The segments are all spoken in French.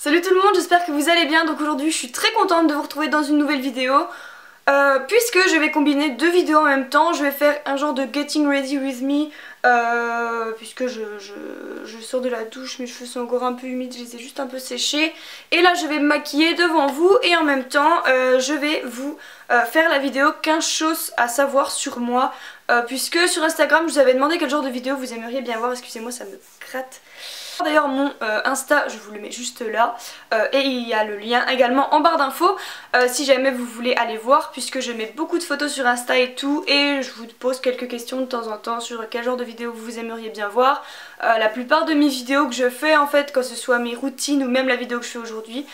Salut tout le monde, j'espère que vous allez bien. Donc aujourd'hui je suis très contente de vous retrouver dans une nouvelle vidéo. Puisque je vais combiner deux vidéos en même temps, je vais faire un genre de Getting Ready With Me. Puisque je sors de la douche, mes cheveux sont encore un peu humides, je les ai juste un peu séchés. Et là je vais me maquiller devant vous et en même temps je vais vous faire la vidéo 15 choses à savoir sur moi. Puisque sur Instagram je vous avais demandé quel genre de vidéo vous aimeriez bien voir, excusez-moi ça me gratte. D'ailleurs mon Insta, je vous le mets juste là, et il y a le lien également en barre d'infos si jamais vous voulez aller voir, puisque je mets beaucoup de photos sur Insta et tout, et je vous pose quelques questions de temps en temps sur quel genre de vidéo vous aimeriez bien voir. La plupart de mes vidéos que je fais en fait, que ce soit mes routines ou même la vidéo que je fais aujourd'hui,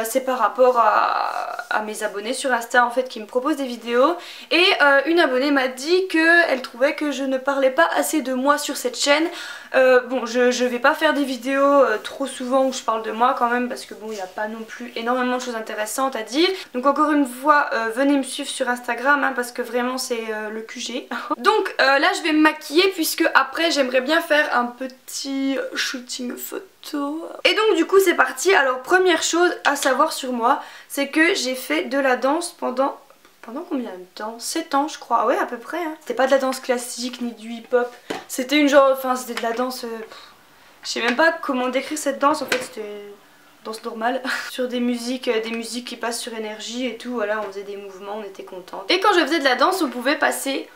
c'est par rapport à mes abonnés sur Insta en fait qui me proposent des vidéos. Et une abonnée m'a dit qu'elle trouvait que je ne parlais pas assez de moi sur cette chaîne. Bon, je vais pas faire des vidéos trop souvent où je parle de moi quand même, parce que bon, il n'y a pas non plus énormément de choses intéressantes à dire. Donc encore une fois, venez me suivre sur Instagram hein, parce que vraiment c'est le QG. Donc là je vais me maquiller puisque après j'aimerais bien faire un petit shooting photo. Et donc du coup c'est parti. Alors première chose à savoir sur moi, c'est que j'ai fait de la danse pendant combien de temps? 7 ans je crois, ouais à peu près hein. C'était pas de la danse classique ni du hip hop, c'était une genre, enfin c'était de la danse, je sais même pas comment décrire cette danse en fait, c'était danse normale sur des musiques qui passent sur énergie et tout, voilà on faisait des mouvements, on était contents. Et quand je faisais de la danse on pouvait passer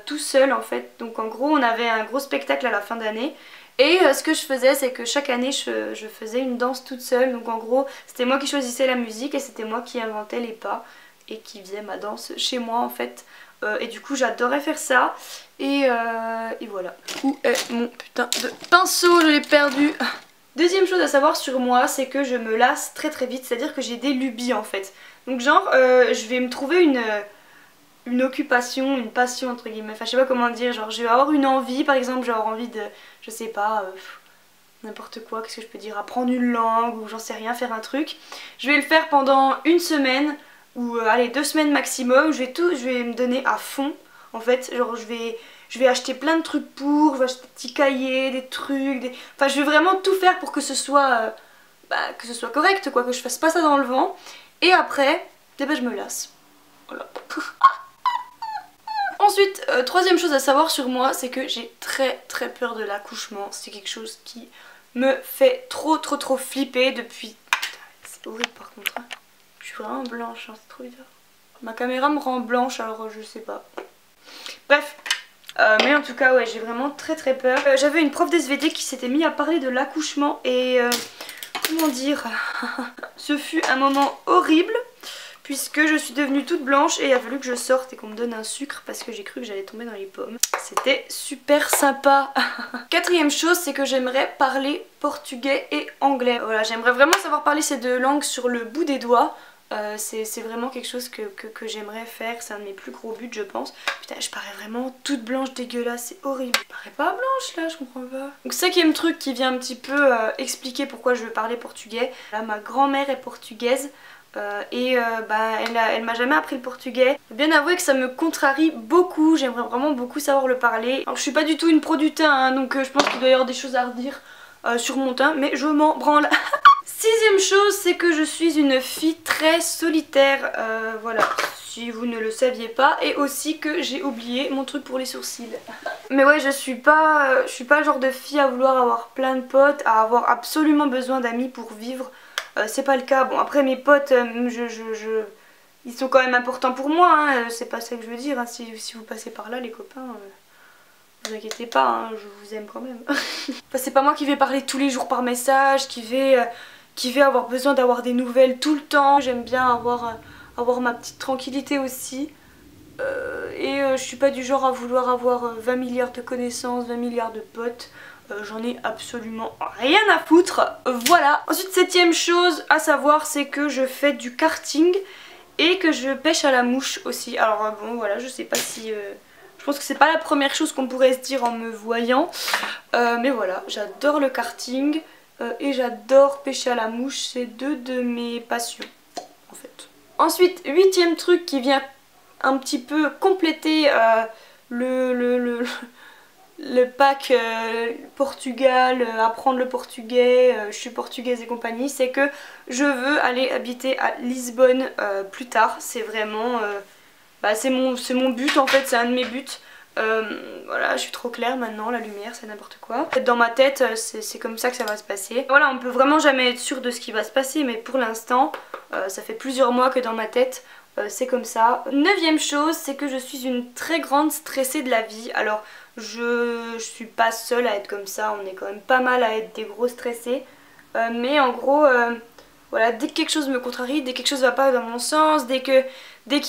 tout seul en fait, donc en gros on avait un gros spectacle à la fin d'année. Et ce que je faisais c'est que chaque année je faisais une danse toute seule, donc en gros c'était moi qui choisissais la musique et c'était moi qui inventais les pas et qui faisait ma danse chez moi en fait. Et du coup j'adorais faire ça et voilà. Où est mon putain de pinceau? Je l'ai perdu. Deuxième chose à savoir sur moi, c'est que je me lasse très très vite, c'est à dire que j'ai des lubies en fait. Donc genre je vais me trouver une occupation, une passion entre guillemets, enfin je sais pas comment dire, genre je vais avoir une envie, par exemple j'ai envie de, je sais pas, n'importe quoi, qu'est-ce que je peux dire, apprendre une langue ou j'en sais rien, faire un truc. Je vais le faire pendant une semaine ou allez 2 semaines maximum, je vais me donner à fond en fait, genre je vais acheter plein de trucs pour, je vais acheter des petits cahiers, des trucs, enfin je vais vraiment tout faire pour que ce soit, correct quoi, que je fasse pas ça dans le vent. Et après, eh ben, je me lasse, voilà. Ensuite, troisième chose à savoir sur moi, c'est que j'ai très très peur de l'accouchement. C'est quelque chose qui me fait trop flipper depuis... C'est horrible par contre. Hein. Je suis vraiment blanche, hein, c'est trop bizarre. Ma caméra me rend blanche alors je sais pas. Bref, mais en tout cas ouais j'ai vraiment très peur. J'avais une prof d'SVT qui s'était mis à parler de l'accouchement et... comment dire ce fut un moment horrible. Puisque je suis devenue toute blanche et il a fallu que je sorte et qu'on me donne un sucre parce que j'ai cru que j'allais tomber dans les pommes. C'était super sympa. Quatrième chose, c'est que j'aimerais parler portugais et anglais. Voilà, j'aimerais vraiment savoir parler ces deux langues sur le bout des doigts. C'est vraiment quelque chose que j'aimerais faire, c'est un de mes plus gros buts je pense. Putain je parais vraiment toute blanche dégueulasse, c'est horrible. Je parais pas blanche là, je comprends pas. Donc cinquième truc qui vient un petit peu expliquer pourquoi je veux parler portugais. Là ma grand-mère est portugaise. Elle m'a jamais appris le portugais. Faut bien avouer que ça me contrarie beaucoup, j'aimerais vraiment beaucoup savoir le parler. Alors je suis pas du tout une pro du teint hein, donc je pense qu'il doit y avoir des choses à redire sur mon teint, mais je m'en branle. Sixième chose, c'est que je suis une fille très solitaire, voilà, si vous ne le saviez pas, et aussi que j'ai oublié mon truc pour les sourcils. Mais ouais, je suis pas le genre de fille à vouloir avoir plein de potes, à avoir absolument besoin d'amis pour vivre. C'est pas le cas. Bon après mes potes, ils sont quand même importants pour moi, hein. C'est pas ça que je veux dire, hein. Si vous passez par là les copains, vous inquiétez pas, hein, je vous aime quand même. Enfin, c'est pas moi qui vais parler tous les jours par message, qui vais avoir besoin d'avoir des nouvelles tout le temps. J'aime bien avoir ma petite tranquillité aussi. Je suis pas du genre à vouloir avoir 20 milliards de connaissances, 20 milliards de potes. J'en ai absolument rien à foutre, voilà. Ensuite septième chose à savoir, c'est que je fais du karting et que je pêche à la mouche aussi. Alors bon voilà, je sais pas si... je pense que c'est pas la première chose qu'on pourrait se dire en me voyant. Mais voilà, j'adore le karting et j'adore pêcher à la mouche, c'est deux de mes passions en fait. Ensuite, huitième truc qui vient un petit peu compléter le pack Portugal, apprendre le portugais, je suis portugaise et compagnie, c'est que je veux aller habiter à Lisbonne plus tard. C'est vraiment, c'est mon but en fait, c'est un de mes buts. Voilà, je suis trop claire maintenant, la lumière c'est n'importe quoi. Dans ma tête c'est comme ça que ça va se passer. Voilà, on peut vraiment jamais être sûr de ce qui va se passer, mais pour l'instant ça fait plusieurs mois que dans ma tête c'est comme ça. Neuvième chose, c'est que je suis une très grande stressée de la vie. Alors je suis pas seule à être comme ça, on est quand même pas mal à être des gros stressés. Mais en gros, voilà, dès que quelque chose me contrarie, dès que quelque chose va pas dans mon sens, dès qu'il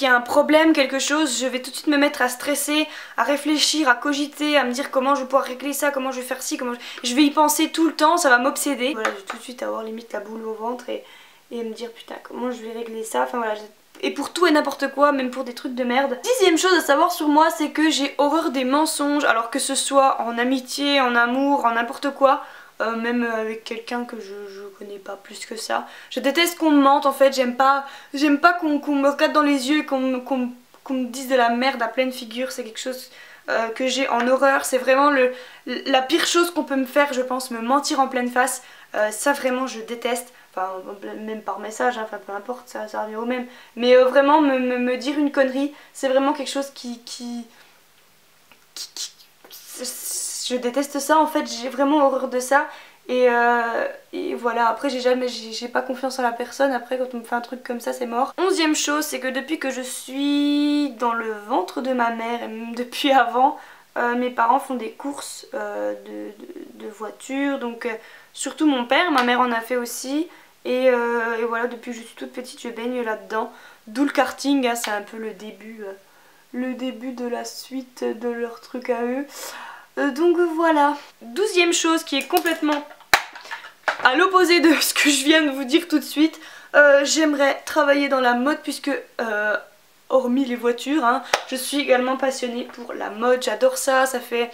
y a un problème, quelque chose, je vais tout de suite me mettre à stresser, à réfléchir, à cogiter, à me dire comment je vais pouvoir régler ça, comment je vais faire ci, je vais y penser tout le temps, ça va m'obséder. Voilà, je vais tout de suite avoir limite la boule au ventre et me dire putain comment je vais régler ça, enfin voilà. Et pour tout et n'importe quoi, même pour des trucs de merde. Dixième chose à savoir sur moi, c'est que j'ai horreur des mensonges, alors que ce soit en amitié, en amour, en n'importe quoi. Même avec quelqu'un que je connais pas plus que ça. Je déteste qu'on me mente en fait, j'aime pas qu'on me regarde dans les yeux et qu'on me dise de la merde à pleine figure, c'est quelque chose que j'ai en horreur, c'est vraiment la pire chose qu'on peut me faire je pense, me mentir en pleine face, ça vraiment je déteste, enfin même par message, hein, enfin peu importe, ça revient au même, mais vraiment me dire une connerie, c'est vraiment quelque chose je déteste ça en fait, j'ai vraiment horreur de ça et voilà, après j'ai pas confiance en la personne, après quand on me fait un truc comme ça c'est mort. Onzième chose, c'est que depuis que je suis dans le ventre de ma mère et même depuis avant, mes parents font des courses de voitures, donc surtout mon père, ma mère en a fait aussi et voilà, depuis que je suis toute petite je baigne là-dedans, d'où le karting, hein, c'est un peu le début de la suite de leur truc à eux. Donc voilà. Douzième chose qui est complètement à l'opposé de ce que je viens de vous dire tout de suite. J'aimerais travailler dans la mode puisque, hormis les voitures, hein, je suis également passionnée pour la mode. J'adore ça, ça fait...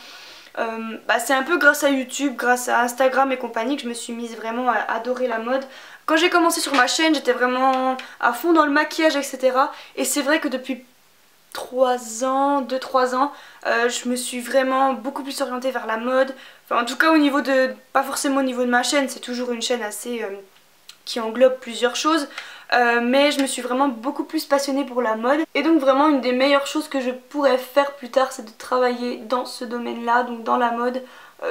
c'est un peu grâce à YouTube, grâce à Instagram et compagnie que je me suis mise vraiment à adorer la mode. Quand j'ai commencé sur ma chaîne, j'étais vraiment à fond dans le maquillage, etc. Et c'est vrai que depuis 2-3 ans, je me suis vraiment beaucoup plus orientée vers la mode. Enfin, en tout cas au niveau de, pas forcément au niveau de ma chaîne, c'est toujours une chaîne assez qui englobe plusieurs choses. Mais je me suis vraiment beaucoup plus passionnée pour la mode. Et donc vraiment une des meilleures choses que je pourrais faire plus tard, c'est de travailler dans ce domaine-là, donc dans la mode.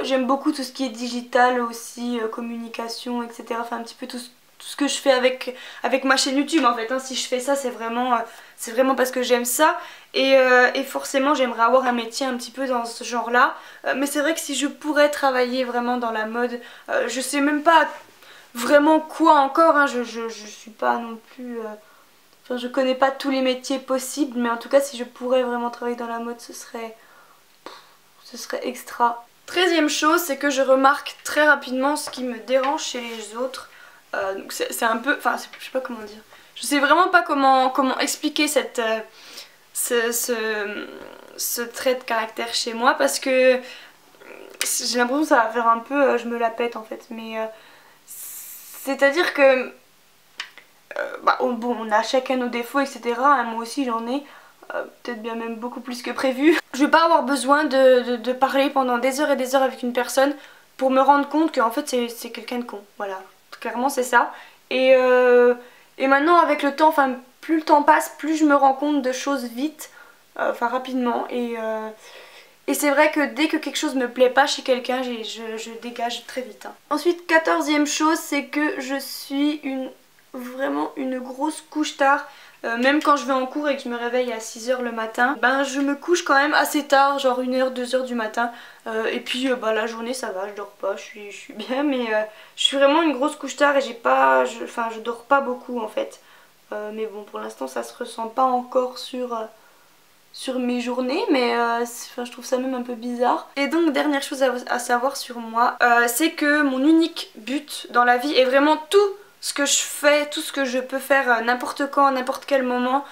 J'aime beaucoup tout ce qui est digital aussi, communication, etc. Enfin un petit peu tout ce que je fais avec ma chaîne YouTube en fait, hein. Si je fais ça c'est vraiment parce que j'aime ça et forcément j'aimerais avoir un métier un petit peu dans ce genre là, mais c'est vrai que si je pourrais travailler vraiment dans la mode, je sais même pas vraiment quoi encore, hein. Je suis pas non plus... Enfin, je connais pas tous les métiers possibles, mais en tout cas si je pourrais vraiment travailler dans la mode ce serait extra. 13e chose, c'est que je remarque très rapidement ce qui me dérange chez les autres. Donc c'est un peu, enfin je sais pas comment dire, je sais vraiment pas comment expliquer ce trait de caractère chez moi parce que j'ai l'impression que ça va faire un peu, je me la pète en fait, mais c'est à dire que bon, on a chacun nos défauts, etc. hein, moi aussi j'en ai, peut-être bien même beaucoup plus que prévu. Je vais pas avoir besoin de parler pendant des heures et des heures avec une personne pour me rendre compte qu'en fait c'est quelqu'un de con, voilà. Clairement c'est ça. Et maintenant avec le temps, enfin plus le temps passe, plus je me rends compte de choses vite, enfin rapidement. Et c'est vrai que dès que quelque chose me plaît pas chez quelqu'un, je dégage très vite. Hein. Ensuite, 14e chose, c'est que je suis vraiment une grosse couche tard. Même quand je vais en cours et que je me réveille à 6 h le matin, je me couche quand même assez tard, genre 1 h, 2 h du matin. Et puis la journée ça va, je dors pas, je suis bien, mais je suis vraiment une grosse couche tard et je dors pas beaucoup en fait. Mais bon, pour l'instant ça se ressent pas encore sur mes journées, mais je trouve ça même un peu bizarre. Et donc dernière chose à savoir sur moi, c'est que mon unique but dans la vie est vraiment tout ce que je fais, tout ce que je peux faire n'importe quand, n'importe quel moment,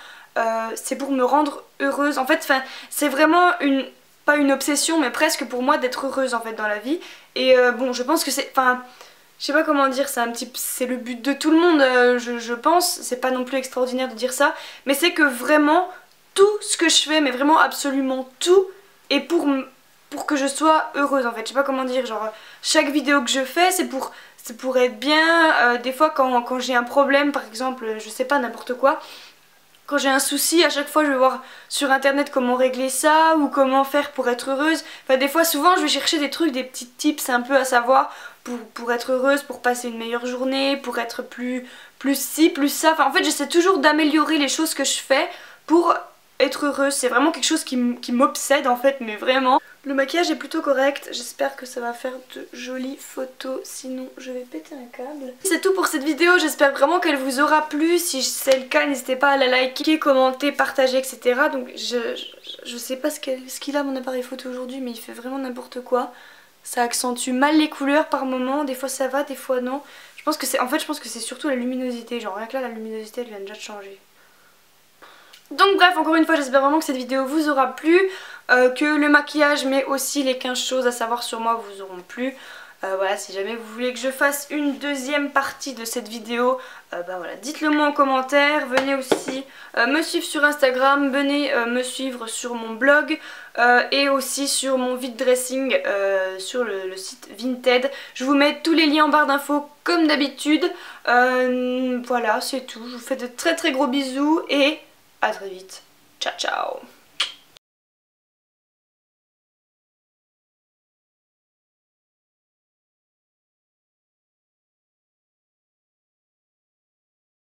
c'est pour me rendre heureuse. En fait, c'est vraiment pas une obsession, mais presque pour moi d'être heureuse en fait dans la vie. Et bon, je pense que c'est... je sais pas comment dire, c'est le but de tout le monde, je pense. C'est pas non plus extraordinaire de dire ça, mais c'est que vraiment tout ce que je fais, mais vraiment absolument tout, est pour pour que je sois heureuse en fait. Je sais pas comment dire, genre chaque vidéo que je fais c'est pour être bien. Des fois quand j'ai un problème par exemple, je sais pas, n'importe quoi, quand j'ai un souci, à chaque fois je vais voir sur internet comment régler ça ou comment faire pour être heureuse. Enfin des fois souvent je vais chercher des trucs, des petits tips un peu à savoir pour être heureuse, pour passer une meilleure journée, pour être plus ci, plus ça. Enfin en fait j'essaie toujours d'améliorer les choses que je fais pour être heureuse. C'est vraiment quelque chose qui m'obsède en fait, mais vraiment. Le maquillage est plutôt correct, j'espère que ça va faire de jolies photos, sinon je vais péter un câble. C'est tout pour cette vidéo, j'espère vraiment qu'elle vous aura plu. Si c'est le cas, n'hésitez pas à la liker, commenter, partager, etc. Donc je sais pas ce qu'il a mon appareil photo aujourd'hui, mais il fait vraiment n'importe quoi. Ça accentue mal les couleurs par moment, des fois ça va, des fois non. Je pense que c'est surtout la luminosité, genre rien que là la luminosité elle vient déjà de changer. Donc bref, encore une fois j'espère vraiment que cette vidéo vous aura plu, que le maquillage mais aussi les 15 choses à savoir sur moi vous auront plu. Voilà, si jamais vous voulez que je fasse une deuxième partie de cette vidéo, bah voilà, dites-le moi en commentaire. Venez aussi me suivre sur Instagram, venez me suivre sur mon blog et aussi sur mon vide dressing sur le site Vinted. Je vous mets tous les liens en barre d'infos comme d'habitude. Voilà, c'est tout. Je vous fais de très très gros bisous et à très vite. Ciao ciao.